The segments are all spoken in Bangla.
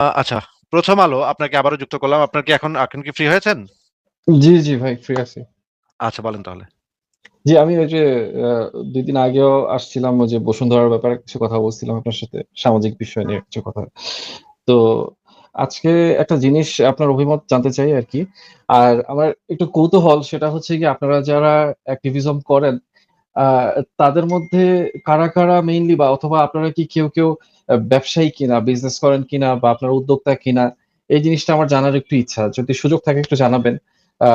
আচ্ছা, প্রথম আলো আপনাকে আবারও যুক্ত করলাম। আপনার কি এখন কি ফ্রি হয়েছেন? জি, জি ভাই ফ্রি আছি। আচ্ছা বলেন তাহলে। জি, আমি ওই যে আ ২ দিন আগেও আসছিলাম, ওই যে বসুন্ধরার ব্যাপারে কিছু কথা বলছিলাম আপনার সাথে। সামাজিক বিষয় নিয়ে কিছু কথা। তো আজকে একটা জিনিস আপনার অভিমত জানতে চাই আরকি। আর আমার একটু কৌতূহল, সেটা হচ্ছে গিয়ে আপনারা যারা অ্যাক্টিভিজম করেন, আ তাদের মধ্যে কারা মেইনলি, বা অথবা আপনারা কি কেউ ব্যবসায়ী কিনা, বিজনেস করেন কিনা, বা আপনারা উদ্যোক্তা কিনা? এই জিনিসটা আমার জানার একটু ইচ্ছা। যদি সুযোগ থাকে একটু জানাবেন। আ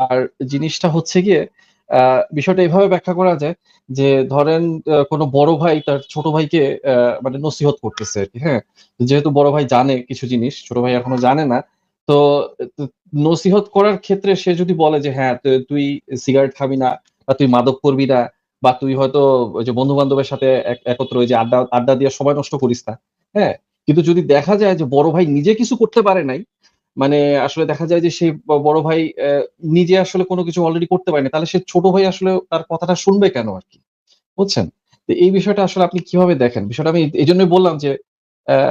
আর জিনিসটা হচ্ছে গিয়ে, আ বিষয়টা এভাবে ব্যাখ্যা করা যায় যে, ধরেন কোনো বড় ভাই তার ছোট ভাইকে আ মানে নসিহত করতেছে আরকি, হ্যাঁ? যেহেতু বড় ভাই জানে কিছু জিনিস, ছোট ভাই এখনো জানে না। তো তো নসিহত করার ক্ষেত্রে সে যদি বলে যে, "হ্যাঁ, তুই সিগারেট খাবি না, বা তুই মাদক করবি না, বা তুই হয়তো ওই যে বন্ধু-বান্ধবের সাথে একত্র ওই যে আড্ডা দিয়ে সময় নষ্ট করিস না।" হ্যাঁ? কিন্তু যদি দেখা যায় যে বড় ভাই নিজে কিছু করতে পারে নাই, মানে আসলে দেখা যায় যে সেই বড় ভাই নিজে আসলে কোন কিছু অলরেডি করতে পারেনি, তাহলে সে ছোট ভাই আসলে তার কথাটা শুনবে কেন আরকি? বুঝছেন? তো এই বিষয়টা আসলে আপনি কিভাবে দেখেন? বিষয়টা আমি এজন্যই বললাম যে,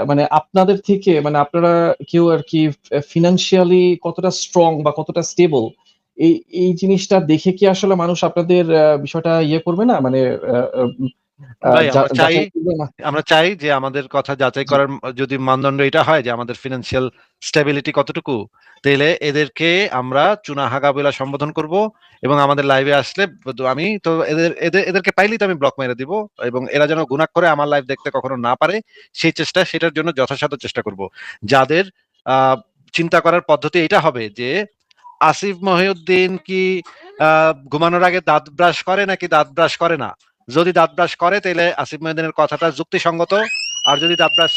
মানে আপনাদের থেকে, মানে আপনারা কেউ আরকি ফিন্যান্সিয়ালি কতটা স্ট্রং বা কতটা স্টেবল, এই এই জিনিসটা দেখে কি আসলে মানুষ আপনাদের বিষয়টা ইয়ে করবে না? মানে আ আ ভাই যাচাই করবে না? আমরা চাই যে আমাদের কথা যাচাই জি। করার যদি মানদণ্ড এটা হয় যে আমাদের ফিন্যান্সিয়াল স্টেবিলিটি কতটুকু, তাইলে এদেরকে আমরা চুনাহাগা বইলা সম্বোধন করব এবং আমাদের লাইভে আসলে আমি তো এদেরকে পাইলেই তো আমি ব্লক মেরে দিব এবং এরা যেন গুনাহ করে আমার লাইভ দেখতে কখনো না পারে সেটার জন্য যথাসাধ্য চেষ্টা করব। যাদের আ চিন্তা করার পদ্ধতি এটা হবে যে আসিফ মহিউদ্দিন কি ঘুমানোর আগে দাঁত ব্রাশ করে নাকি দাঁত ব্রাশ করে না? যদি দাঁত ব্রাশ করে তাহলে আসিফ মহিউদ্দিনের কথাটা যুক্তিসঙ্গত, আর যদি দাঁত ব্রাশ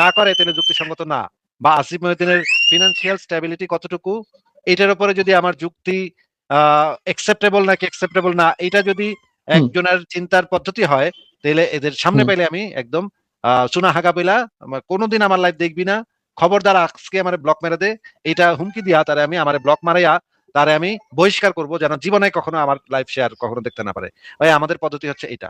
না করে তাহলে যুক্তিসঙ্গত না। বা আসিফ মহিউদ্দিনের ফিনান্সিয়াল স্ট্যাবিলিটি কতটুকু, এটার উপরে যদি আমার যুক্তি অ্যাকসেপ্টেবল নাকি অ্যাকসেপ্টেবল না, এটা যদি হুম, একজনের চিন্তার পদ্ধতি হয়, তাহলে এদের সামনে হুম। পেলে আমি একদম চুনা হাগা বইলা কোনোদিন আমার লাইভ দেখবি না, খবরদার আজকে আমার ব্লক মেরে দে, এটা হুমকি দিয়া তারে আমি আমার ব্লক মারাইয়া তারে আমি বহিষ্কার করব, যেন জীবনে কখনো আমার লাইভ শেয়ার কখনো দেখতে না পারে। ভাই আমাদের পদ্ধতি হচ্ছে এটা।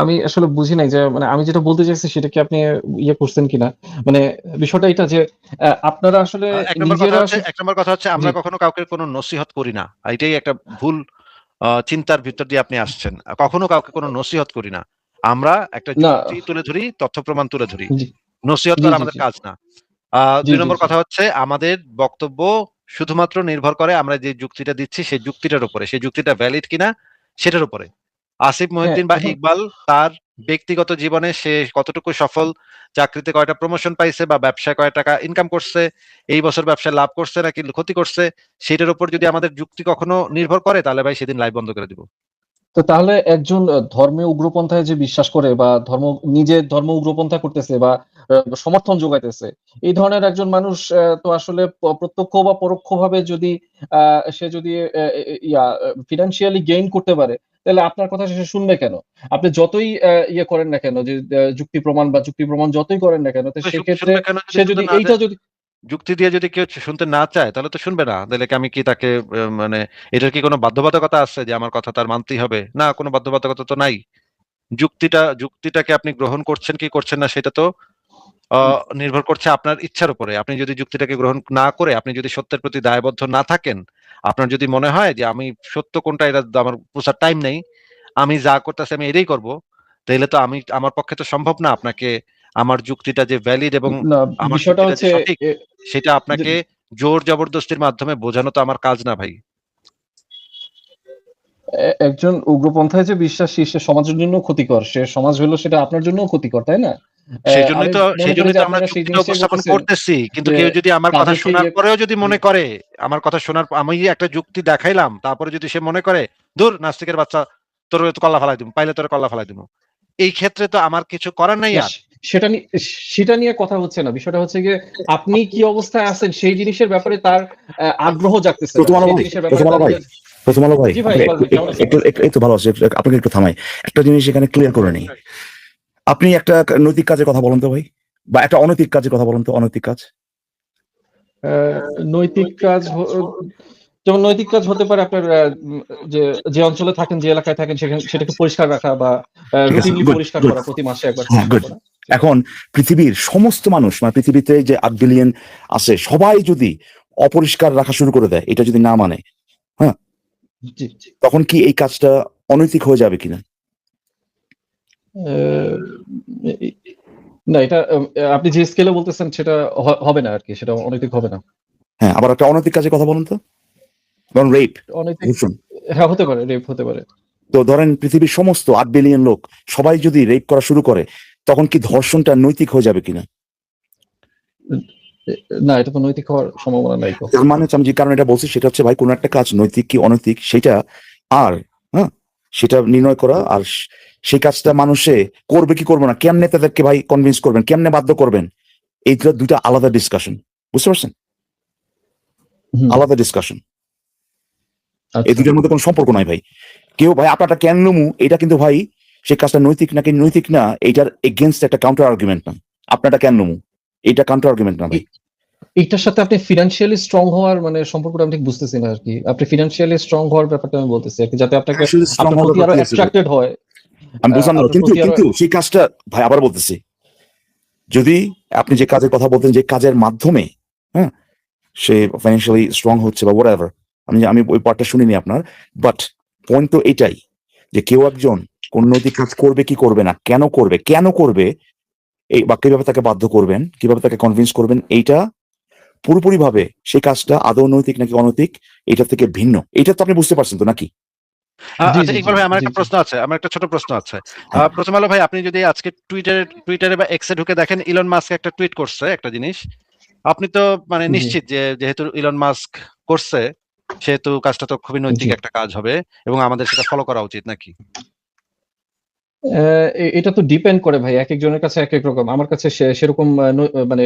আমি আসলে বুঝি নাই যে, মানে আমি যেটা বলতে চাইছি সেটা কি আপনি ইয়ে করছেন কিনা? মানে বিষয়টা এটা যে, আপনারা আসলে নিজেরা এক নম্বর কথা হচ্ছে জি, আমরা কখনো কাউকে কোনো নসিহত করি না। এটাই একটা ভুল চিন্তার ভিতর দিয়ে আপনি আসছেন। কখনো কাউকে কোনো নসিহত করি না। আমরা একটা না, যুক্তি তুলে ধরি, তথ্য প্রমাণ তুলে ধরি। জি, নসিহত জি, করা জি, আমাদের জি, কাজ না। জি, ২ জি, নম্বর জি। কথা হচ্ছে আমাদের বক্তব্য শুধুমাত্র নির্ভর করে আমরা যে যুক্তিটা দিচ্ছি সেই যুক্তিটার উপরে। সেই যুক্তিটা ভ্যালিড কিনা সেটার উপরে। আসিফ হ্যাঁ, মহিউদ্দিন বা এখন ইকবাল তার ব্যক্তিগত জীবনে সে কতটুকু সফল, চাকরিতে কয়টা প্রমোশন পাইছে বা ব্যবসায় কয় টাকা ইনকাম করছে, এই বছর ব্যবসায় লাভ করছে নাকি ক্ষতি করছে, সেটার উপর যদি আমাদের যুক্তি কখনো নির্ভর করে তাহলে ভাই সেদিন লাইভ বন্ধ করে দিব। তো তাহলে একজন ধর্মীয় উগ্রপন্থায় যে বিশ্বাস করে, বা নিজের ধর্ম উগ্রপন্থা করতেছে, বা সমর্থন যোগাইতেছে, এই ধরনের একজন মানুষ তো আসলে প্রত্যক্ষ বা পরোক্ষভাবে যদি আ সে যদি ফিন্যান্সিয়ালি গেইন করতে পারে, তাহলে আপনার কথা সে শুনবে কেন? আপনি যতই ইয়ে করেন না কেন, যে যুক্তি প্রমাণ যতই করেন না কেন, তো তো সেক্ষেত্রে শুনবে কেন যদি সে শুনতে যদি না এইটা চায়? যদি যুক্তি দিয়ে যদি কেউ শুনতে না চায় তাহলে তো শুনবে না। তাহলে কি আমি কি তাকে মানে এটার কি কোনো বাধ্যবাধকতা আছে যে আমার কথা তার মানতেই হবে? না, কোনো বাধ্যবাধকতা তো নাই। যুক্তিটাকে আপনি গ্রহণ করছেন কি করছেন না সেটা তো আ নির্ভর করছে আপনার ইচ্ছার উপরে। আপনি যদি যুক্তিটাকে গ্রহণ না করে আপনি যদি সত্যের প্রতি দায়বদ্ধ না থাকেন, আপনার যদি মনে হয় যে আমি সত্য কোনটা এটা আমার বুঝার টাইম নেই, আমি যা করতেছি আমি এটাই করব, তাইলে তো আমার পক্ষে তো সম্ভব না আপনাকে আমার যুক্তিটা যে ভ্যালিড এবং না, আমার বিষয়টা যুক্তিটা যে হচ্ছে সঠিক এ সেটা যে আপনাকে জোর জবরদস্তির মাধ্যমে বোঝানো তো আমার কাজ না ভাই। একজন উগ্রপন্থায় যে বিশ্বাসী, সে সমাজের জন্য ক্ষতিকর। সে সমাজ হইলো সেটা আপনার জন্যও ক্ষতিকর, তাই না? আমি মনে করি যে আমরা আপনারা সেই যুক্তিটা জিনিসটাই উপস্থাপন বলতেছেন করতেছি। কিন্তু যে, কেউ যদি আমার কথা তাদেরকে শোনার ইয়ে পরেও যদি জি, মনে করে, আমার কথা শোনার আমি একটা যুক্তি দেখাইলাম, তারপরে যদি সে মনে করে, "ধুর নাস্তিকের বাচ্চা, তোর তো কল্লা ফালাই দিমু। পাইলে তোরে কল্লা ফালাই দিমু।" এই ক্ষেত্রে তো আমার কিছু করার নাই না, আর। সেটা নিয়ে কথা হচ্ছে না। বিষয়টা হচ্ছে গিয়ে, আপনি কি অবস্থায় আছেন সেই জিনিসের ব্যাপারে তার আগ্রহ জাগতেছে না। প্রথম আলো সেই ভাই, জিনিসের ব্যাপারে প্রথম আলো তার ভাই, ইয়ে প্রথম আলো ভাই, জি ভাই, আপনি ইকবাল একটু ভাই কেমন আছেন? একটু ভালো আছে, আপনাকে একটু থামাই। একটা জিনিস এখানে ক্লিয়ার করে নেই। আপনি একটা নৈতিক কাজের কথা বলেন তো ভাই, বা একটা অনৈতিক কাজের কথা বলেন তো, অনৈতিক কাজ। আ নৈতিক কাজ যেমন নৈতিক কাজ হতে পারে আপনার যে, অঞ্চলে থাকেন, যে এলাকায় থাকেন, সেটাকে পরিষ্কার রাখা, বা ঠিক আছে, রুটিনলি গুড পরিষ্কার গুড, করা, প্রতি মাসে একবার হ্যাঁ পরিষ্কার গুড। করা। এখন পৃথিবীর সমস্ত মানুষ, মানে পৃথিবীতে যে 8 বিলিয়ন আছে, সবাই যদি অপরিষ্কার রাখা শুরু করে দেয়, এটা যদি না মানে, হ্যাঁ, জি। তখন কি এই কাজটা অনৈতিক হয়ে যাবে কিনা? আহ, না, এটা আপনি যে স্কেলে বলতেছেন সেটা হবে না আর কি, সেটা অনৈতিক হবে না। হ্যাঁ, আবার একটা অনৈতিক কাজের কথা বলুন তো, ধরুন রেপ, অনৈতিক, ধর্ষণ। হ্যাঁ হতে পারে, রেপ হতে পারে। তো ধরেন পৃথিবীর সমস্ত 8 বিলিয়ন লোক সবাই যদি রেপ করা শুরু করে, তখন কি ধর্ষণটা নৈতিক হয়ে যাবে কিনা? না, এটা তো নৈতিক হওয়ার সম্ভাবনা নাই তো। তার মানে হচ্ছে, আমি যে কারণে এটা বলছি সেটা হচ্ছে, ভাই, কোনো একটা কাজ নৈতিক কি অনৈতিক সেটা আর হ্যাঁ সেটা নির্ণয় করা, আর সেই কাজটা মানুষে করবে কি করবে না, কেমনে তাদেরকে ভাই কনভিন্স করবেন, কেমনে বাধ্য করবেন, এইটা দুইটা আলাদা ডিসকাশন। বুঝতে পারছেন? হুম, আলাদা ডিসকাশন। এই আচ্ছা। দুইটার মধ্যে কোনো সম্পর্ক নাই ভাই। কেউ ভাই আপনারটা কেন লমু, এটা কিন্তু ভাই সেই কাজটা নৈতিক নাকি নৈতিক না, এটার এগেনস্ট একটা কাউন্টার আর্গুমেন্ট না। আপনারটা কেন লমু, এটা কাউন্টার আর্গুমেন্ট না ভাই। এটার সাথে আপনি ফিনান্সিয়ালি স্ট্রং হওয়ার মানে সম্পর্কটা আমি ঠিক বুঝতেছি না আর কি। আপনি ফিনান্সিয়ালি স্ট্রং হওয়ার ব্যাপারটা আমি বলতেছি আর কি, যাতে আপনাকে Actually strong আপনার হওয়ার প্রতি আরো ব্যাপার কি আছে ভাই? অ্যাট্রাক্টেড হয়। আমি বুঝলাম না, আপনার কিন্তু প্রতি আরো কিন্তু সেই কাজটা, ভাই আবার বলতেছি, যদি আপনি যে কাজের কথা বলতেন, যে কাজের মাধ্যমে হ্যাঁ সে ফাইন্যান্সিয়ালি স্ট্রং হচ্ছে বা হোয়াট এভার, আমি ওই পার্টটা শুনিনি আপনার, বাট পয়েন্ট তো এটাই যে কেউ একজন কোন নৈতিক কাজ করবে কি করবে না, কেন করবে এই, বা কিভাবে তাকে বাধ্য করবেন, কিভাবে তাকে কনভিন্স করবেন, এইটা পুরোপুরি ভাবে সেই কাজটা আদৌ নৈতিক নাকি অনৈতিক এটা থেকে ভিন্ন। এটা তো আপনি বুঝতে পারছেন তো নাকি? জি আচ্ছা জি ইকবাল জি ভাই, আমার জি একটা জি। প্রশ্ন আছে, আমার একটা ছোট প্রশ্ন আছে। হ্যাঁ। প্রথম আলো ভাই, আপনি যদি আজকে টুইটারে বা এক্সে ঢুকে দেখেন, ইলন মাস্ক একটা টুইট করছে একটা জিনিস, আপনি তো মানে জি নিশ্চিত যে যেহেতু ইলন মাস্ক করছে, সেহেতু কাজটা তো খুবই নৈতিক জি। একটা কাজ হবে এবং আমাদের সেটা ফলো করা উচিত নাকি? এটা তো ডিপেন্ড করে ভাই, এক একজনের কাছে এক এক রকম। আমার কাছে সেরকম মানে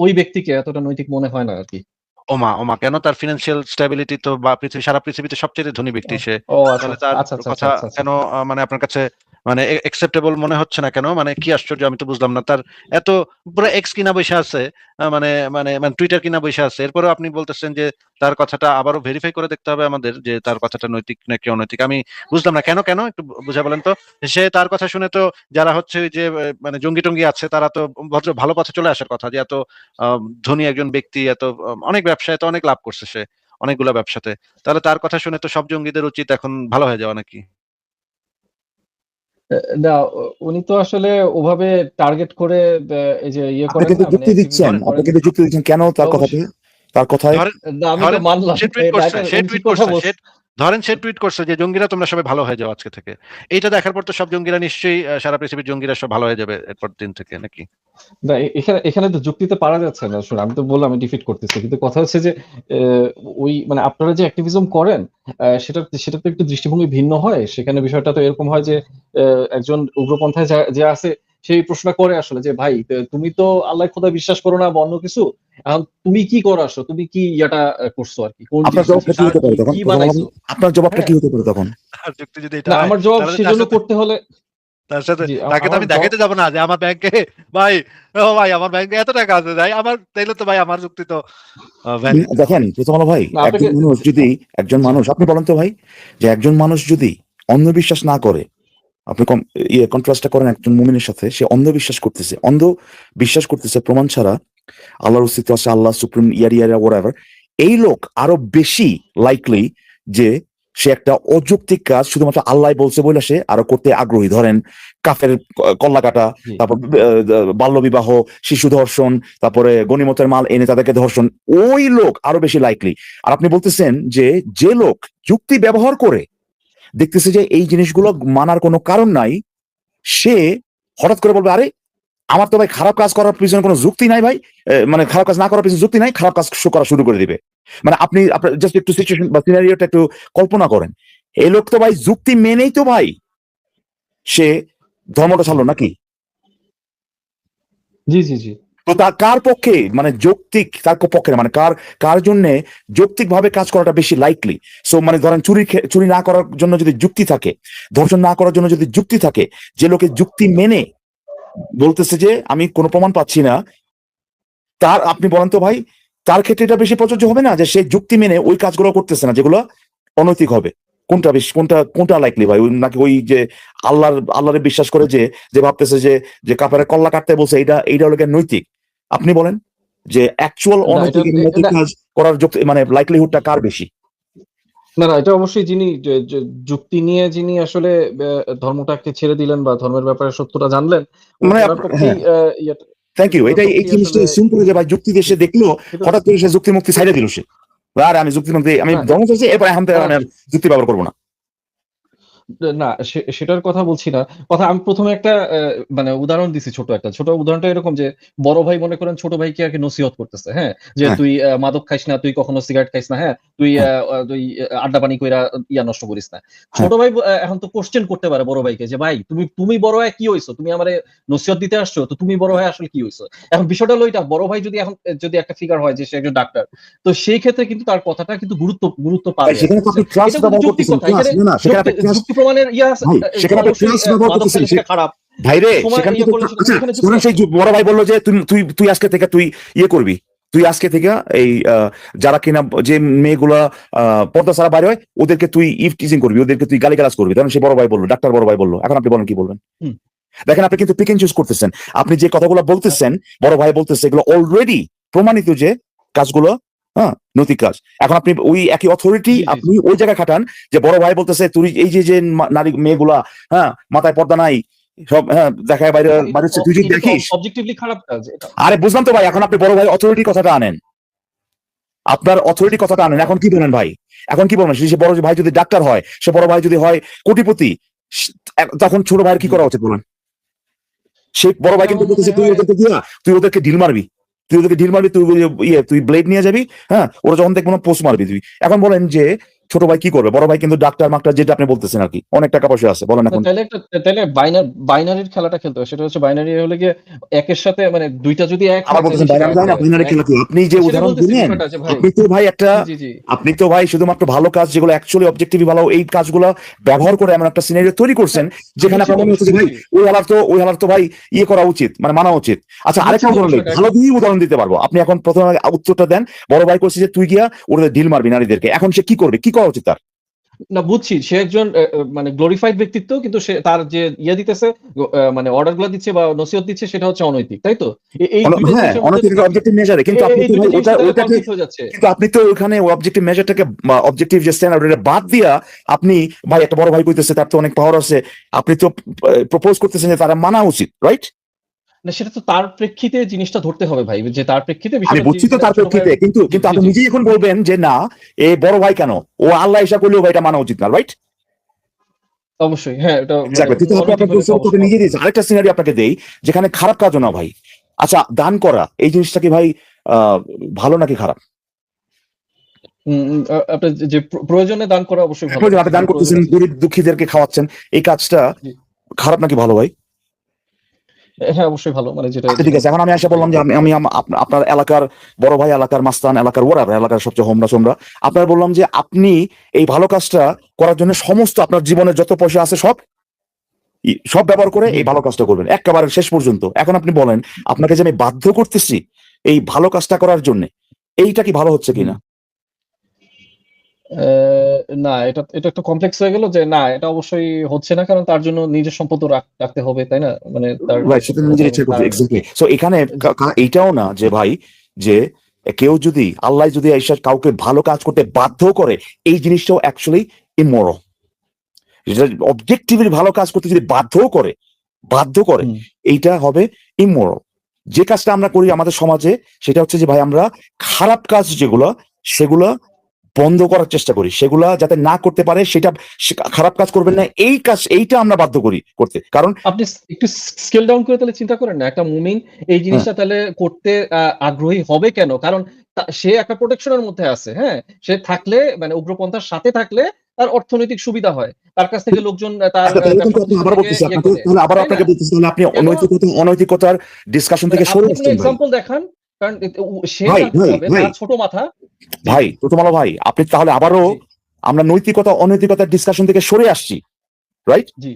ওই ব্যক্তিকে এতটা নৈতিক মনে হয় না আর কি। ওমা ওমা, কেন? তার ফিনান্সিয়াল স্টেবিলিটি তো, বা সারা পৃথিবীতে সবচেয়ে ধনী ব্যক্তি সে, ও আচ্ছা তাহলে তার আচ্ছা আচ্ছা আচ্ছা কথা আচ্ছা আচ্ছা। কেন মানে আপনার কাছে মানে একসেপ্টেবল মনে হচ্ছে না কেন? মানে কি আশ্চর্য, আমি তো বুঝলাম না। তার এত পুরো এক্স কিনা বৈশা আছে, মানে মানে মানে টুইটার কিনা বৈশা আছে, এরপরেও আপনি বলতেছেন যে তার কথাটা আবারও ভেরিফাই করে দেখতে হবে আমাদের, যে তার কথাটা নৈতিক নাকি অনৈতিক। আমি বুঝলাম না কেন, একটু বুঝা বলেন তো। সে তার কথা শুনে তো যারা হচ্ছে ওই যে মানে জঙ্গি টঙ্গি আছে, তারা তো ভদ্র ভালো পথে চলে আসার কথা, যে এত ধনী একজন ব্যক্তি, এত অনেক ব্যবসায় তো অনেক লাভ করছে সে, অনেকগুলা ব্যবসাতে। তাহলে তার কথা শুনে তো সব জঙ্গিদের উচিত এখন ভালো হয়ে যাওয়া নাকি? না, উনি তো আসলে ওভাবে টার্গেট করে এই যে ইয়ে আপনি করেন কিন্তু না, মানে যুক্তি দিচ্ছেন, অ্যাক্টিভিজম ধরেন আপনি করেন। কিন্তু যুক্তি দিচ্ছেন কেন তার কথাতে, অবশ্যই। তার কথায়। ধরেন না, আমি তো ধরেন মানলাম। সে টুইট না, করছে, এটা উনি ঠিক কথা বলছে। সে টুইট করছে যে জঙ্গিরা তোমরা সবাই ভালো হয়ে যাও আজকে থেকে। এইটা দেখার পর তো সব জঙ্গিরা নিশ্চয়ই সারা পৃথিবীর জঙ্গিরা সব ভালো হয়ে যাবে এরপর দিন থেকে নাকি? না, এখানে এখানে তো যুক্তিতে পারা যাচ্ছে না। শুনুন, আমি তো বললাম আমি ডিফিট করতেছি। কিন্তু কথা হচ্ছে যে ওই মানে আপনারা যে অ্যাক্টিভিজম করেন, সেটা সেটা তো একটু দৃষ্টিভঙ্গি ভিন্ন হয়। সেখানে বিষয়টা তো এরকম হয় যে একজন উগ্রপন্থায় যে আছে সেই প্রশ্নটা করে আসলে যে, ভাই তুমি তো আল্লাহ খোদা বিশ্বাস করো না বা অন্য কিছু। এখন তুমি কি করো আসো? তুমি কি ইয়াটা করছো আরকি? কোন আপনার জিনিসটা জবাবটা কি তার হতে পারে তখন? কি প্রথম আলো, বানাইছো? আপনার জবাবটা হ্যাঁ? কি হতে পারে তখন? তার যুক্তি যদি এটা না, হয়, আমার জবাব তাহলে তার সেজন্য সাথে করতে হলে তার সাথে জি, তাকে তো আমার আমি দেখাইতে যাব না যে আমার ব্যাংকে ভাই, ও ভাই আমার ব্যাংকে এত টাকা আছে, ভাই আমার, তাইলে তো ভাই আমার যুক্তি তো ভ্যালিড দেখেন হবে। প্রথম আলো ভাই, না একজন আপনাকে মানুষ যদি, একজন জি। মানুষ, আপনি বলেন তো ভাই, যে একজন মানুষ যদি অন্ধবিশ্বাস না করে, আপনি কন্ট্রাস্টটা করেন একজন মুমিনের সাথে, সে অন্ধ বিশ্বাস করতেছে প্রমাণ ছাড়া, আল্লাহর অস্তিত্ব আছে, আল্লাহ সুপ্রিম, ইয়ারিয়া ওয়ার, এই লোক আরো বেশি লাইকলি যে সে একটা অযৌক্তিক কাজ শুধুমাত্র আল্লাহ বলছে বলে সে আরো করতে আগ্রহী। ধরেন কাফের কল্লা কাটা, জি। তারপর বাল্য বিবাহ, শিশু ধর্ষণ, তারপরে গনিমতের মাল এনে তাদেরকে ধর্ষণ, ওই লোক আরো বেশি লাইকলি। আর আপনি বলতেছেন যে লোক যুক্তি ব্যবহার করে দেখতেছে যে এই জিনিসগুলো মানার কোনো কারণ নাই, সে হঠাৎ করে বলবে, আরে আমার তো ভাই খারাপ কাজ করার পিছনে কোনো যুক্তি নাই ভাই, মানে খারাপ কাজ না করার পিছনে যুক্তি নাই, খারাপ কাজ করা শুরু করে দিবে। মানে আপনি আপনার জাস্ট একটু সিচুয়েশন বা সিনারিওটা একটু কল্পনা করেন। এই লোক তো ভাই যুক্তি মেনেই তো ভাই সে ধর্মটা ছাড়লো নাকি? জি, জি, জি। তো তার কার পক্ষে, মানে যৌক্তিক তার পক্ষে না, মানে কার জন্য যৌক্তিক ভাবে কাজ করাটা বেশি লাইকলি? সো মানে ধরেন চুরি না করার জন্য যদি যুক্তি থাকে, ধর্ষণ না করার জন্য যদি যুক্তি থাকে, যে লোকে যুক্তি মেনে বলতেছে যে আমি কোনো প্রমাণ পাচ্ছি না, তার, আপনি বলেন তো ভাই, তার ক্ষেত্রে এটা বেশি প্রযোজ্য হবে না যে সে যুক্তি মেনে ওই কাজগুলো করতেছে না যেগুলো অনৈতিক হবে? কোনটা বেশি, কোনটা লাইকলি ভাই? নাকি ওই যে আল্লাহরে বিশ্বাস করে যে ভাবতেছে যে কাপড়ের কল্লা কাটতে বলছে এইটা হলো নৈতিক? আপনি বলেন যে অ্যাকচুয়াল না এটা অনৈতিক এবং নৈতিক কাজ করার মানে লাইকলিহুডটা কার বেশি? না এটা অবশ্যই যিনি যে যুক্তি নিয়ে যিনি আসলে ধর্মটাকে ছেড়ে দিলেন বা ধর্মের ব্যাপারে সত্যটা জানলেন, মানে ওনার পক্ষেই হ্যাঁ, থ্যাংক ইউ। ওনার এই পক্ষেই জিনিসটা আসলে সিম্পল যে ভাই যুক্তি দিয়ে সে দেখলো, এটা হঠাৎ করে সে যুক্তি মুক্তি ছাইড়ে দিল সে। আর আমি আমি না ধর্ম চাইছি, এরপর এখন থেকে না আমি আর যুক্তি ব্যবহার করবো না। না সেটার কথা বলছি না। আমি ১ম এ একটা মানে উদাহরণ দিছি ছোট একটা। ছোট উদাহরণটা এরকম যে বড় ভাই মনে করেন ছোট ভাইকে আরকি নসিহত করতেছে, হ্যাঁ? যে হ্যাঁ, তুই মাদক খাইস না, তুই কখনো সিগারেট খাইস না, হ্যাঁ? তুই হ্যাঁ, তুই আড্ডা পানি কইরা নষ্ট করিস না। হ্যাঁ। ছোট ভাই এখন তো কোয়েশ্চেন করতে পারে বড় ভাইকে যে, "ভাই তুমি বড় হয়ে কি হইছো? তুমি আমারে নসিহত দিতে আসছো? তো তুমি বড় হয়ে আসলে কি হইছো?" এখন বিষয়টা হলো এটা, বড় ভাই যদি এখন যদি একটা ফিগার হয় যে সে একজন ডাক্তার, তো সেই ক্ষেত্রে কিন্তু তার কথাটা কিন্তু গুরুত্ব ভাই পাবে সেখানে আরকি, তো আপনি বুঝছেন? ট্রাস্ট এটা কিন্তু ব্যবহার যৌক্তিক করতেছেন, কথা। ট্রাস্ট এখানে না, সেখানে আপনি ট্রাস্ট, যুক্তি প্রমাণের আছে ভাই সেখানে আপনি অবশ্যই ট্রাস্ট ব্যবহার মাদক করতেছেন খাইলে সেটা খারাপ। ভাইরে। সময় সেখানে ইয়ে তো করলে সেটা আচ্ছা, এখানে যুক্তি ধরেন সেই আছে। বড় ভাই বললো যে তুই আজকে থেকে তুই ইয়ে করবি, তুই আজকে থেকে এই যারা কিনা যে মেয়েগুলা পর্দা ছাড়া বাইরে হয় ওদেরকে তুই ইফ টিজিং করবি, ওদেরকে তুই গালিগালাজ করবি। তখন সে বড় ভাই বললো, ডাক্তার বড় ভাই বললো। এখন আপনি বলেন কি বলবেন? হুম। দেখেন আপনি কিন্তু পিক এন্ড চুজ করতেছেন। আপনি যে কথাগুলো বলতেছেন বড় ভাই বলতেছে, এগুলো অলরেডি প্রমাণিত যে কাজগুলো হ্যাঁ নৈতিক কাজ। এখন আপনি ওই একই অথরিটি জি, জি, আপনি জি। ওই জায়গায় খাটান যে বড় ভাই বলতেছে তুই এই যে নারী মেয়েগুলা হ্যাঁ মাথায় পর্দা নাই, সব হ্যাঁ দেখায় বাইরে বাইরে হচ্ছে, তুই যদি এটা তো দেখিস। অবজেক্টিভলি খারাপ কাজ এটা। আরে বুঝলাম তো ভাই, এখন আপনি বড় ভাই অথরিটি কথাটা আনেন, আপনার অথরিটি কথাটা আনেন। এখন কি বলেন ভাই? এখন কি বলেন? সে বড় ভাই যদি ডাক্তার হয়, সে বড় ভাই যদি হয় কোটিপতি, তখন ছোট ভাইয়ের কি জি। করা উচিত বলেন? সেই বড় ভাই এটা কিন্তু আমার মনে বলতেছে হয় তুই ওদেরকে ঢিল মারবি, তুই ব্লেড নিয়ে যাবি, হ্যাঁ ওরা যখন দেখবো না পোস্ট মারবি তুই। এখন বলেন যে ছোট ভাই কি করবে? বড় ভাই কিন্তু ডাক্তার মাক্তার যেটা আপনি বলতেছেন আর কি, অনেক টাকা পয়সা আছে, বলেন এখন। তাইলে বাইনারির খেলাটা খেলতে হয়। সেটা হচ্ছে বাইনারি হলে গিয়ে একের সাথে মানে ২ টা যদি এক আবার হয় তাইলে বলতেছেন সেটা বাইনারি এক যায় না, হয়। বাইনারি খেলা কি? আপনি যে সেটাই উদাহরণ বলতেছি দিলেন, বিষয়টা যে ভাই আপনি তো ভাই একটা, জি। আপনি তো ভাই শুধুমাত্র ভালো কাজ যেগুলো অ্যাকচুয়ালি অবজেক্টিভলি ভালো, এই কাজগুলো ব্যবহার করে এমন একটা সিনারিও তৈরি করছেন যেখানে বুঝছি আপনার তো মনে হচ্ছে যে ভাই বুঝছি। ওই হালার তো ভাই ইয়ে করা উচিত, মানে মানা উচিত। আচ্ছা বুঝছি আরেকটা তো উদাহরণ দিই, বিষয়টা ভালো দিয়ে উদাহরণ দিতে পারবো। আপনি এখন প্রথমে উত্তরটা দেন। বড় ভাই করছে যে তুই গিয়া ওদের ঢিল মারবি নারীদেরকে, এখন সে কি করবে, কি করা উচিত তার? না বুঝছি। সে একজন মানে গ্লোরিফাইড ব্যক্তিত্ব, কিন্তু সে তার যে দিতেছে মানে অর্ডার গুলা দিচ্ছে বা নসিহত দিচ্ছে সেটা হচ্ছে অনৈতিক। তাই তো? এই ২ টা হ্যাঁ জিনিসের মধ্যে অনৈতিক তো কনফ্লিক্ট। অবজেক্টিভ মেজারে, কিন্তু আপনি এই তো ২ টা ভাই জিনিস তো তাহলে ওটাকে কনফ্লিক্ট হয়ে যাচ্ছে। কিন্তু আপনি তো ওখানে অবজেক্টিভ মেজারটাকে, অবজেক্টিভ যে স্ট্যান্ডার্ড বাদ দিয়া আপনি ভাই একটা বড় ভাই কইতেছে তার তো অনেক পাওয়ার আছে, আপনি তো প্রপোজ করতেছেন যে তারা মানা উচিত, রাইট? না সেটা তো তার প্রেক্ষিতে জিনিসটা ধরতে হবে ভাই। যে তার প্রেক্ষিতে আমি বিষয়টা বুঝছি তো তার ছোট ভাইয়ের প্রেক্ষিতে, কিন্তু জি, কিন্তু জি, আপনি জি। নিজেই এখন বলবেন যে না এ বড় ভাই কেন, ও আল্লাহ ঈসা করলেও ভাই এটা মানা উচিত না, রাইট? অবশ্যই। হ্যাঁ, এটা মানে এক্স্যাক্টলি। কিন্তু আপনি অনৈতিক আপনার হলে তো আপনি অবশ্যই নিজে হবে। দিয়েছেন। আরেকটা সিনারি আপনাকে দেই, যেখানে খারাপ কাজও না ভাই। আচ্ছা দান করা এই জিনিসটা কি ভাই ভালো নাকি খারাপ? উম উম আ আপনার যে প্রয়োজনে দান করা অবশ্যই ভালো। প্রয়োজন, আপনি দান যদি প্রয়োজন করতেছেন, আছে। গরিব দুঃখীদেরকে খাওয়াচ্ছেন, এই কাজটা জি। খারাপ নাকি ভালো ভাই? হ্যাঁ, অবশ্যই ভালো। মানে যেটা আচ্ছা ঠিক যেটা আছে, এখন আমি এসে বললাম যে আমি আপনার এলাকার বড় ভাই, এলাকার মাস্তান, এলাকার ওরার, এলাকার সবচেয়ে হোমরা সোমরা, আপনার বললাম যে আপনি এই ভালো কাজটা করার জন্য সমস্ত আপনার জীবনের যত পয়সা আছে সব ব্যবহার করে জি। এই ভালো কাজটা করবেন একেবারে শেষ পর্যন্ত। এখন আপনি বলেন, আপনাকে যে আমি বাধ্য করতেছি এই ভালো কাজটা করার জন্য, এইটা কি ভালো হচ্ছে হুম। কিনা? না এটা একটু কমপ্লেক্স হয়ে গেল যে না এটা অবশ্যই হচ্ছে না। কারণ তার জন্য নিজের সম্পদও রাখতে হবে, তাই না? মানে তার রাইট, সেটা করতে হবে নিজের এবং ইচ্ছা করছে, তার এক্স্যাক্টলি। সো এখানে জি, এইটাও না যে ভাই যে কেউ যদি আল্লাহ যদি ঈসা কাউকে ভালো কাজ করতে বাধ্য করে, এই জিনিসটাও অ্যাকচুয়ালি ইমোরাল। অবজেক্টিভলি ভালো কাজ করতে যদি বাধ্য করে হুম। এইটা হবে ইমোরাল। যে কাজটা আমরা করি আমাদের সমাজে, সেটা হচ্ছে যে ভাই আমরা খারাপ কাজ যেগুলো সেগুলা বন্ধ করার চেষ্টা করি, সেগুলা যাতে না করতে পারে, সেটা খারাপ কাজ করবেন না এইটা আমরা বাধ্য করি করতে, কারণ আপনি একটু স্কেল ডাউন করে তাহলে চিন্তা করেন না। একটা মুমিন এই হ্যাঁ, জিনিসটা তাহলে করতে আগ্রহী হবে কেন? কারণ সে একটা প্রোটেকশন এর মধ্যে আছে, হ্যাঁ? সে থাকলে মানে উগ্রপন্থার সাথে থাকলে তার অর্থনৈতিক সুবিধা হয়। তার কাছ থেকে লোকজন তার আচ্ছা তাহলে কিন্তু ব্যবসা আপনি প্রতিষ্ঠান আবার থেকে বলতেছি আপনাকে, করে। তাহলে আবার তাই না? আপনাকে বলতেছি, তাহলে আপনি কেন অনৈতিকতার ডিসকাশন মানে থেকে সরে আপনি কোন আসছেন ভাই। এক্সাম্পল দেখান। কারণ সে ভাই জানতে ভাই হবে ভাই তার ছোট মাথা জি, ভাই প্রথম আলো ভাই, আপনি তাহলে আবারও জি, আমরা নৈতিকতা অনৈতিকতার ডিসকাশন থেকে সরে আসছি, রাইট? জি,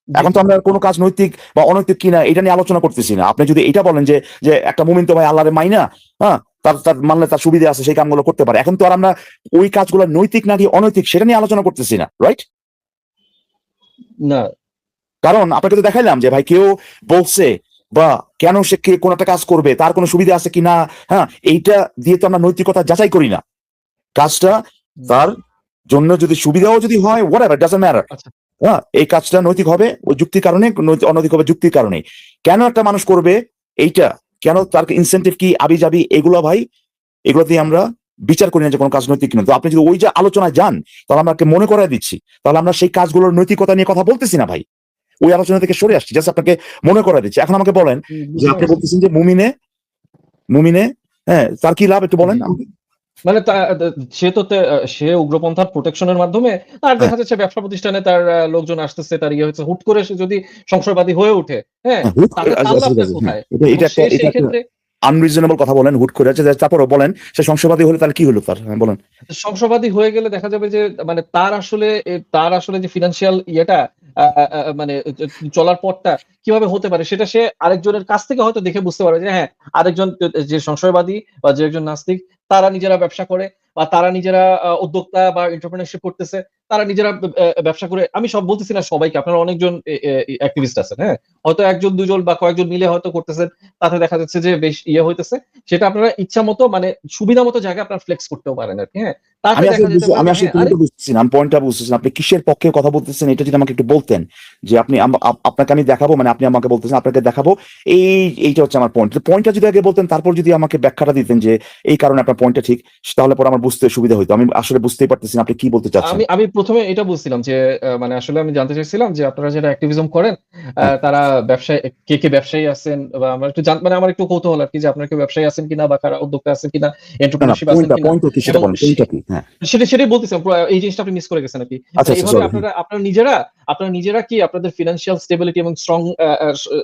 জি, এখন তো আমরা কোনো কাজ নৈতিক বা অনৈতিক কিনা এটা নিয়ে আলোচনা করতেছি না। আপনি যদি এটা বলেন যে যে একটা মুমিন তো ভাই আল্লাহরে মাইনা, হ্যাঁ তার তার মানলে তার সুবিধা আছে সেই কামগুলো করতে পারে। এখন তো আর আমরা ওই কাজগুলো নৈতিক নাকি অনৈতিক সেটা নিয়ে আলোচনা করতেছি না, রাইট? না, কারণ আপনাকে তো দেখাইলাম যে ভাই কেউ বলছে বা কেন সে কোন একটা কাজ করবে, তার কোনো সুবিধা আছে কিনা, হ্যাঁ, এইটা দিয়ে তো আমরা নৈতিকতা যাচাই করি না। কাজটা তার জন্য যদি সুবিধাও যদি হয়, whatever, doesn't matter, আচ্ছা, হ্যাঁ, এই কাজটা নৈতিক হবে ওই যুক্তির কারণে, অনৈতিক হবে যুক্তির কারণে। কেন একটা মানুষ করবে এইটা, কেন তার ইনসেন্টিভ কি আবি যাবি, এগুলো ভাই এগুলো দিয়ে আমরা বিচার করি না যে কোনো কাজ নৈতিক কিনা। তো আপনি যদি ওই যে আলোচনায় যান তাহলে আমাকে মনে করাই দিচ্ছি, তাহলে আমরা সেই কাজগুলোর নৈতিকতা নিয়ে কথা বলতেছি না ভাই, ওই আলোচনা থেকে সরে আসছি, জাস্ট আপনাকে মনে করাই দিচ্ছি। এখন আমাকে বলেন যে বুঝতে আপনি পারছি। বলতেছেন যে মুমিনে মুমিনে হ্যাঁ তার কি লাভ একটু বলেন জি। আমাকে। মানে সে তো সে উগ্রপন্থার প্রোটেকশনের মাধ্যমে তার হ্যাঁ, দেখা যাচ্ছে ব্যবসা প্রতিষ্ঠানে তার লোকজন আসতেছে, তার ইয়ে হচ্ছে, হুট করে সে যদি সংশয়বাদী হয়ে ওঠে, হ্যাঁ, হ্যাঁ, হুট করে তাতে তার আচ্ছা, লাভটা ঠিক আছে, হ্যাঁ, কোথায়? এটা এবং এটা একটা সে এটা সেই একটা ক্ষেত্রে আনরিজনেবল কথা বলেন, হুট করে আছে, তারপরে বলেন সে সংশয়বাদী হলে তাহলে কি হলো তার, হ্যাঁ, বলেন। সংশয়বাদী হয়ে গেলে দেখা যাবে যে মানে তার আসলে যে ফিন্যান্সিয়াল ইয়েটা মানে চলার পথটা কিভাবে হতে পারে সেটা সে আরেকজনের কাছ থেকে হয়তো দেখে বুঝতে পারে যে হ্যাঁ, আরেকজন যে সংশয়বাদী বা যে একজন নাস্তিক তারা নিজেরা ব্যবসা করে বা তারা নিজেরা উদ্যোক্তা বা এন্টারপ্রেনারশিপ করতেছে। তারা নিজেরা ব্যবসা করে, আমি সব বলতেছি না সবাইকে, আপনারা অনেকজন অ্যাক্টিভিস্ট আছেন, হ্যাঁ? হয়তো ১ জন ২ জন বা কয়েকজন মিলে হয়তো করতেছেন। তাতে দেখা যাচ্ছে যে বেশ ইয়ে হইতেছে। সেটা আপনারা ইচ্ছামত মানে সুবিধা মতো জায়গায় আপনারা ফ্লেক্স করতেও পারেন আরকি, হ্যাঁ? তাতে আমি আসলে দেখা যেতে পারে আমি যে আসলে হ্যাঁ, আরে পয়েন্টটা বুঝতেছি না, আমি পয়েন্টটা বুঝতেছি না। আপনি কিসের পক্ষে কথা বলতেছেন এটা যদি আমাকে একটু বলতেন, যে আপনি আপনাকে আমি দেখাবো, মানে আপনি আমাকে বলতেছেন আপনাকে দেখাবো, এইটা হচ্ছে আমার পয়েন্ট। পয়েন্টটা যদি আগে বলতেন তারপর যদি আমাকে ব্যাখ্যাটা দিতেন যে এই কারণে আপনার পয়েন্টটা ঠিক, তাহলে পরে আমার বুঝতে সুবিধা হইতো। আমি আসলে বুঝতেই পারতেছি না আপনি কি বলতে চাচ্ছেন। আমি ১ম এ এটা বুঝছিলাম যে মানে আসলে আমি জানতে চাইছিলাম যে আপনারা যারা অ্যাক্টিভিজম করেন হ্যাঁ, তারা ব্যবসায় কে ব্যবসায়ী আছেন বা আমার একটু মানে আমার একটু কৌতূহল আরকি যে আপনারা কেউ ব্যবসায়ী আছেন কিনা বা কারা উদ্যোক্তা আছেন কিনা, না না, এন্টারপ্রেনারশিপ আছেন পয়েন্টটা কিনা পয়েন্টটা কি সেটা এবং বলেন, পয়েন্টটা কি? হ্যাঁ, সেটাই বলতেছিলাম। এই জিনিসটা আপনি মিস করে গেছেন আরকি। আচ্ছা আচ্ছা, এভাবে সরি। আপনারা নিজেরা কি আপনাদের ফিন্যান্সিয়াল স্টেবিলিটি এবং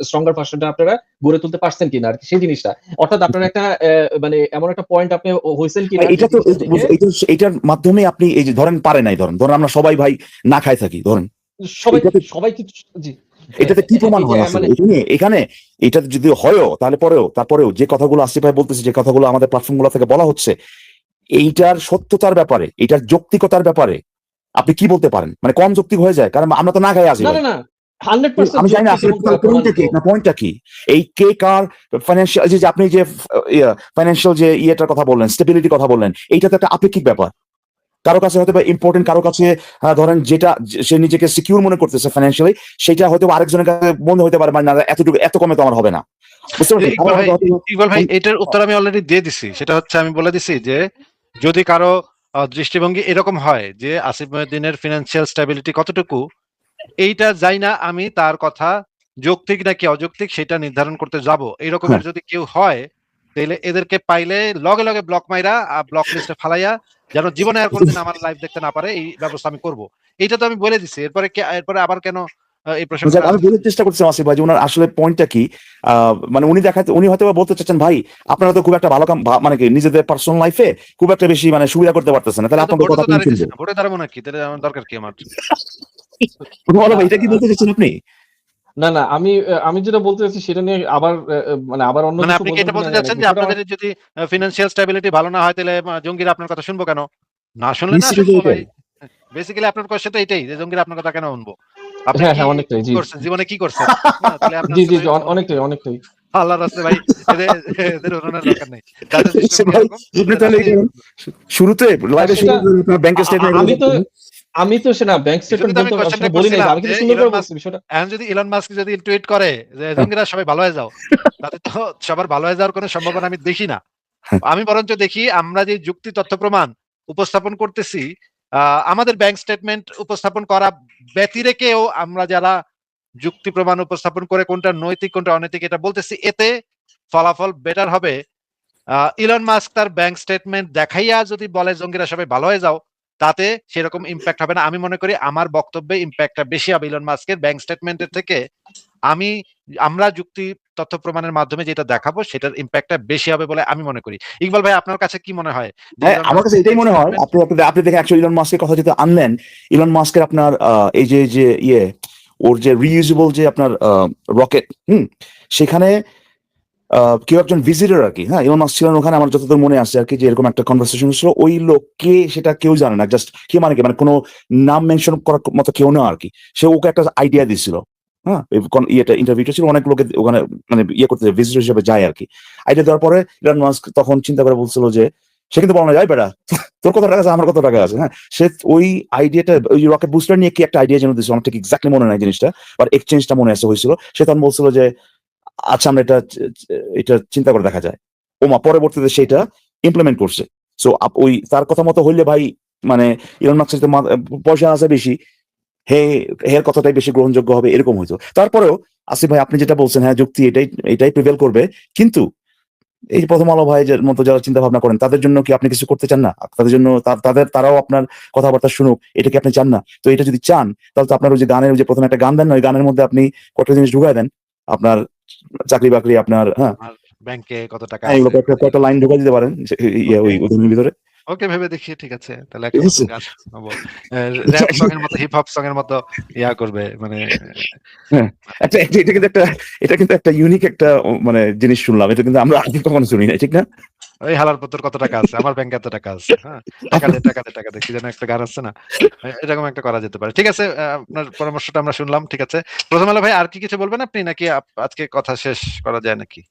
স্ট্রঙ্গার ভার্সনটা আপনারা গড়ে তুলতে পারছেন কিনা আরকি সেই জিনিসটা। অর্থাৎ আপনারা একটা মানে এমন একটা পয়েন্ট আপনি হইছেন কিনা যে এটা তো জিনিসটা দেখে এটার মাধ্যমে আপনি এই যে ধরেন পারে নাই, ধরেন আমরা সবাই ভাই না খাই থাকি, ধরেন সবাই এটাতে সবাই কি জি। এটাতে কি হ্যাঁ, প্রমাণ এই যে হল আসলে মানে এখানে এটা যদি হয়ও তাহলে তারপরেও যে কথাগুলো আসিফ ভাই বলতেছে, যে কথাগুলো আমাদের প্ল্যাটফর্ম গুলো থেকে বলা হচ্ছে, এইটার সত্যতার ব্যাপারে, এইটার যৌক্তিকতার ব্যাপারে আপনি কি বলতে পারেন? মানে কম যৌক্তিক হয়ে যায়, কারণ আমরা তো না খাই আসি না, ভাই। না, না 100% আমি জানি না যৌক্তিক আসলে এবং পয়েন্টটা প্রমাণিত। কি, না পয়েন্টটা কি, এই কে কার ফাইন্যান্সিয়াল, যে আপনি যে ফাইন্যান্সিয়াল যে ইয়েটার কথা বললেন, স্টেবিলিটির কথা বললেন, এইটা তো একটা আপেক্ষিক ব্যাপার। কারো কাছে হয়তো ইম্পর্টেন্ট, কারো কাছে ধরেন যেটা সে নিজেকে সিকিউর মনে করতেছে ফাইন্যান্সিয়ালি, সেটা হয়তো আরেকজনের কাছে মনে হতে পারে মানে না, এতটুকু এত কমে তো আমার হবে না, বুঝতে পারছেন? আমার ইকবাল ভাই এটার উত্তর আমি অলরেডি দিয়ে দিছি। সেটা হচ্ছে আমি বলে দিছি যে যদি কারো দৃষ্টিভঙ্গি এরকম হয় যে আসিফ মহিউদ্দিনের ফিনান্সিয়াল স্টেবিলিটি কতটুকু, এইটা যাই না আমি তার কথা যৌক্তিক নাকি অযৌক্তিক সেটা নির্ধারণ করতে যাব, হ্যাঁ, এইরকমের যদি কেউ হয় তাহলে এদেরকে পাইলে লগে লগে ব্লক মাইরা ব্লক লিস্টে ফালাইয়া যেন জীবনে আর কোনোদিন আমার লাইফ দেখতে না পারে এই ব্যবস্থা আমি করব। এইটা তো আমি বলে দিছি। এরপরে আবার কেন এই প্রসঙ্গটা আমি আসতেছে? বোঝার চেষ্টা করছি আসিফ ভাই যে ওনার আসলে পয়েন্টটা কি। মানে উনি হয়তো বা বলতে চাচ্ছেন ভাই আপনারা তো খুব একটা ভালো কাম মানে কি নিজেদের পার্সোনাল লাইফে খুব একটা বেশি মানে সুবিধা করতে পারতেছেন না, তাহলে এটা তো আপনাদের ভোটে কথা তো কোন দাঁড়াইতেছে শুনবো? না, ভোটে দাঁড়াবো নাকি? তাহলে আমার দরকার কি আমার? বলো আ ভাই, এটা কি আ বলতে চাচ্ছেন আপনি? না, না, আমি যেটা বলতে চাচ্ছি সেটা নিয়ে আবার মানে আবার অন্য মানে কিছু আপনি কি বলবেন এটা কিনা বলতে জানি না। চাচ্ছেন যে বিষয়টা আপনাদের যদি ফিনান্সিয়াল স্টেবিলিটি ভালো না হয় তাহলে জঙ্গিরা আপনার কথা শুনবো কেন? না শুনলে না নিশ্চিত শুনবো ভাই। এটাই। বেসিক্যালি আপনার কোয়েশ্চেনটা এটাই যে জঙ্গিরা আপনার কথা কেন শুনবো? আপনি হ্যাঁ, কি হ্যাঁ, অনেকটাই। জি। করছেন? জীবনে কি করছেন? হ্যাঁ, তাহলে আপনার জি, তো জি, ভাই জি, অনেকটাই। আল্লাহর রাস্তায় ভাই এদের এদের উড়ানোর দরকার নেই। যাদের আচ্ছা দৃষ্টিভঙ্গি ভাই, এরকম আপনি এদের তাহলে রাস্তায় শুরুতে না লাইভে সেটা আপনার ব্যাংকের আ আ স্টেটমেন্ট আমি তো আমি তো সে না ব্যাংক এজন্যই স্টেটমেন্ট তো আমি বলতে আমি কোয়েশ্চেনটা সেটা বলি নাই তো। করছিলাম আমি যে কিন্তু সুন্দর ইলন করে মাস্ক বলছি বিষয়টা। এখন যদি ইলন মাস্ক যদি টুইট করে যে জঙ্গিরা সবাই ভালো হয়ে যাও, তাতে তো সবার ভালো হয়ে যাওয়ার কোনো সম্ভাবনা আমি দেখি না। আমি বরঞ্চ দেখি আমরা যে যুক্তি তথ্য প্রমাণ উপস্থাপন করতেছি, আমাদের ব্যাংক স্টেটমেন্ট উপস্থাপন করা ব্যতিরেকেও আমরা যারা যুক্তি প্রমাণ উপস্থাপন করে কোনটা নৈতিক কোনটা অনৈতিক এটা বলতেছি, এতে ফলাফল বেটার হবে। ইলন মাস্ক তার ব্যাংক স্টেটমেন্ট দেখাইয়া যদি বলে জঙ্গিরা সবাই ভালো হয়ে যাও, তাতে সেরকম ইম্প্যাক্ট হবে না। আমি মনে করি আমার বক্তব্যে ইম্প্যাক্টটা বেশি হবে ইলন মাস্কের ব্যাংক স্টেটমেন্টের থেকে। আমি আমরা যুক্তি তথ্য প্রমাণের মাধ্যমে যেটা দেখাবো সেটার ইম্প্যাক্টটা বেশি হবে বলে আমি মনে করি। ইকবাল ভাই আপনার কাছে কি মনে হয় যে হ্যাঁ, ইলন আমার কাছে মাস্কের এটাই ব্যাংক মনে হয়। স্টেটমেন্ট? আপনি দেখেন অ্যাকচুয়ালি ইলন মাস্কের কথা যেটা আনলেন, ইলন মাস্কের আপনার এই যে ওর যে রিইউজেবল যে আপনার রকেট, সেখানে কেউ একজন ভিজিটর আর কি, হ্যাঁ, ইলন মাস্ক ছিলেন ওখানে, আমার যতদূর মনে আসছে আর কি, যে এরকম একটা কনভারসেশন ছিল। ওই লোককে সেটা কেউ জানে না, জাস্ট কে মানে কি, মানে কোনো নাম মেনশন করার মতো কেউ না আর কি। সে ওকে একটা আইডিয়া দিছিল, হ্যাঁ, ইয়েটা ইন্টারভিউটা ছিল, অনেক লোকে ওখানে মানে ইয়ে করতে ভিজিটর হিসেবে যায় আর কি। আইডিয়া দেওয়ার পরে ইলন মাস্ক তখন চিন্তা করে বলছিল যে সে কিন্তু বলা যায় বেটা, তোর কত টাকা আছে, আমার কত টাকা আছে, হ্যাঁ। সে ওই আইডিয়াটা, ওই রকেট বুস্টার নিয়ে কি একটা আইডিয়া যেন দিয়েছিল, আমার ঠিক এক্স্যাক্টলি মনে নাই জিনিসটা, বাট এক্সচেঞ্জটা মনে আছে হয়েছিল। সে তখন বলছিল যে আচ্ছা আমরা এটা চিন্তা করে দেখা যায়। ওমা পরবর্তীতে সেটা ইমপ্লিমেন্ট করছে। সো ওই তার কথা মতো হইলে ভাই, মানে ইলন মাস্কের তো পয়সা আছে বেশি, হে হের কথাটাই বেশি গ্রহণযোগ্য হবে এরকম হইতো। তারপরেও আসিফ ভাই আপনি যেটা বলছেন, হ্যাঁ, যুক্তি এটাই প্রিভেল করবে, কিন্তু এই যে প্রথম আলো ভাইয়ের মতো যারা চিন্তা ভাবনা করেন তাদের জন্য কি আপনি কিছু করতে চান না? তাদের জন্য তারাও আপনার কথাবার্তা শুনুক, এটা কি আপনি চান না? তো এটা যদি চান তাহলে তো আপনার ওই যে গানের, ওই যে প্রথমে একটা গান দেন না, ওই গানের মধ্যে আপনি কয়েকটা জিনিস ঢুকাই দেন, আপনার চাকরি বাকরি, আপনার, হ্যাঁ, আমার ব্যাংকে কত টাকা এগুলো আছে। কয়েকটা লাইন ঢুকাই দিতে পারেন ওই উদাহরণের ভিতরে। ওকে, ভেবে দেখি, ঠিক আছে, তাহলে ঠিক একটা আছে? নতুন গান শোনাবো। র‍্যাপ সং এর মতো, হিপ হপ সং এর মতো ইয়া করবে, মানে হ্যাঁ, এটা কিন্তু একটা ইউনিক একটা মানে জিনিস শুনলাম। এটা কিন্তু আমরা আগে কখনো শুনি নাই, ঠিক না? ওই হালার পুত্তর কত টাকা আছে, আমার ব্যাংকে এত টাকা আছে, হ্যাঁ, টাকা দে, টাকা দে, টাকা দে, কি যেন একটা গান আছে না, এরকম একটা করা যেতে পারে। ঠিক আছে, আপনার পরামর্শটা আমরা শুনলাম, ঠিক আছে। প্রথম আলো ভাই আর কি কিছু বলবেন আপনি, নাকি আজকে কথা শেষ করা যায় নাকি?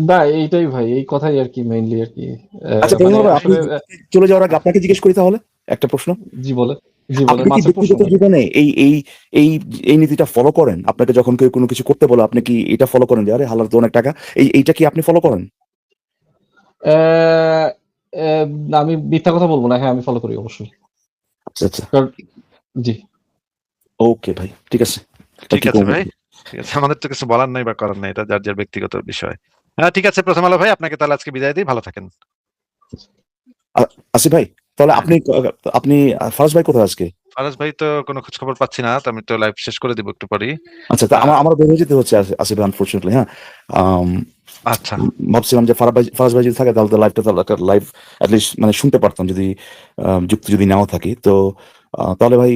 না, এইটাই ভাই, এই কথাই আর কি, মেইনলি আর কি। আচ্ছা মানে প্রথম আপনি আসলে চলে যাওয়ার আগে আপনাকে জিজ্ঞেস করি তাহলে একটা প্রশ্ন। জি বলে, জি বলেন, আপনি কি মাছের প্রশ্ন ব্যক্তিগত ভাই। জীবনে এই নীতিটা ফলো করেন? আপনাকে যখন কেউ কোনো কিছু করতে বলে আপনি কি এটা ফলো করেন যে আরে হালার তো অনেক টাকা, এইটা কি আপনি ফলো করেন? আহ, আমি মিথ্যা কথা বলবো না, হ্যাঁ আমি ফলো করি অবশ্যই। আচ্ছা আচ্ছা, কারণ জি, ওকে ভাই, ঠিক আছে। এটা ঠিক কি আছে করবো? ভাই, ঠিক আছে, আমাদের তো কিছু বলার নাই বা করার নাই, এটা যার যার ব্যক্তিগত বিষয়। হ্যাঁ, ঠিক আছে প্রথম আলো ভাই, আপনাকে তাহলে আজকে বিদায় দিই, ভালো থাকেন। আসিফ ভাই, তাহলে হ্যাঁ, আপনি ফারাজ ভাই কোথায় আজকে? ফারাজ ভাই তো কোনো খোঁজ খবর পাচ্ছি না, তো আমি তো লাইভ শেষ করে দিব একটু পরেই। আচ্ছা, তা আমার বের হয়ে যেতে হচ্ছে আসিফ ভাই, আনফরচুনেটলি, হ্যাঁ। আম, আচ্ছা, ভাবছিলাম যে ফারাজ ভাই যদি থাকে তাহলে তো লাইভটা লাইভ অ্যাটলিস্ট মানে শুনতে পারতাম, যদি যুক্তি যদি নাও থাকি তো। তাহলে ভাই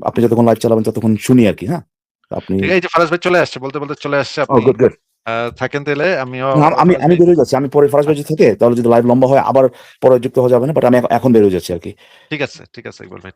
আপনি যতক্ষণ লাইভ চালাবেন ততক্ষণ শুনি আর কি, হ্যাঁ। আপনি, ঠিক আছে, এই যে ফারাজ ভাই চলে আসছে, বলতে বলতে চলে আসছে, ও আপনি গুড গুড। থাকেন তাহলে, আমিও আমি ফারাজ আমি ভাই। বের হয়ে যাচ্ছি, আমি পরে ফারাজ ভাই যদি থাকে তাহলে যদি লাইভ লম্বা হয় আবার পরে যুক্ত হওয়া যাবে না, বাট আমি এখন বের হয়ে যাচ্ছি আর কি। ঠিক আছে, ঠিক আছে ইকবাল ভাই।